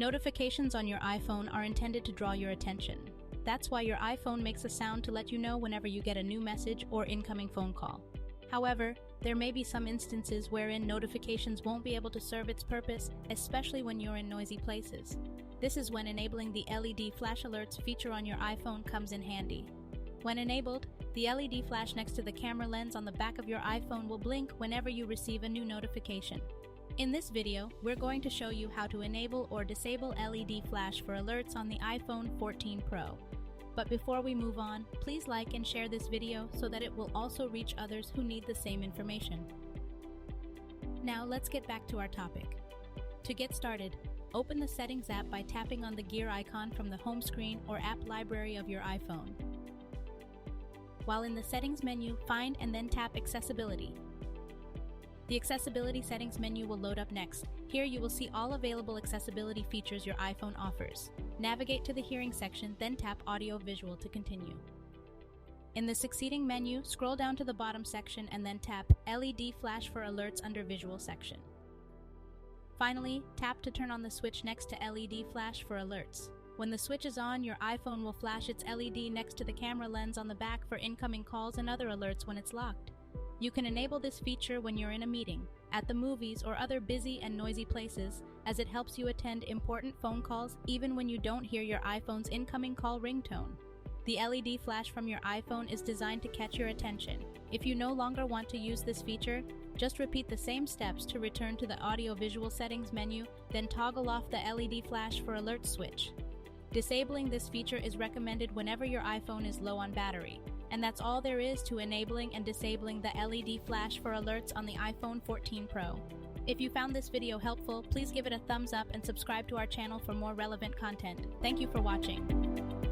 Notifications on your iPhone are intended to draw your attention. That's why your iPhone makes a sound to let you know whenever you get a new message or incoming phone call. However, there may be some instances wherein notifications won't be able to serve its purpose, especially when you're in noisy places. This is when enabling the LED flash alerts feature on your iPhone comes in handy. When enabled, the LED flash next to the camera lens on the back of your iPhone will blink whenever you receive a new notification. In this video, we're going to show you how to enable or disable LED flash for alerts on the iPhone 14 Pro. But before we move on, please like and share this video so that it will also reach others who need the same information. Now let's get back to our topic. To get started, open the Settings app by tapping on the gear icon from the home screen or app library of your iPhone. While in the Settings menu, find and then tap Accessibility. The Accessibility Settings menu will load up next. Here you will see all available accessibility features your iPhone offers. Navigate to the Hearing section, then tap Audio Visual to continue. In the succeeding menu, scroll down to the bottom section and then tap LED Flash for Alerts under Visual section. Finally, tap to turn on the switch next to LED Flash for Alerts. When the switch is on, your iPhone will flash its LED next to the camera lens on the back for incoming calls and other alerts when it's locked. You can enable this feature when you're in a meeting, at the movies, or other busy and noisy places, as it helps you attend important phone calls even when you don't hear your iPhone's incoming call ringtone. The LED flash from your iPhone is designed to catch your attention. If you no longer want to use this feature, just repeat the same steps to return to the Audio Visual Settings menu, then toggle off the LED flash for alert switch. Disabling this feature is recommended whenever your iPhone is low on battery. And that's all there is to enabling and disabling the LED flash for alerts on the iPhone 14 Pro. If you found this video helpful, please give it a thumbs up and subscribe to our channel for more relevant content. Thank you for watching.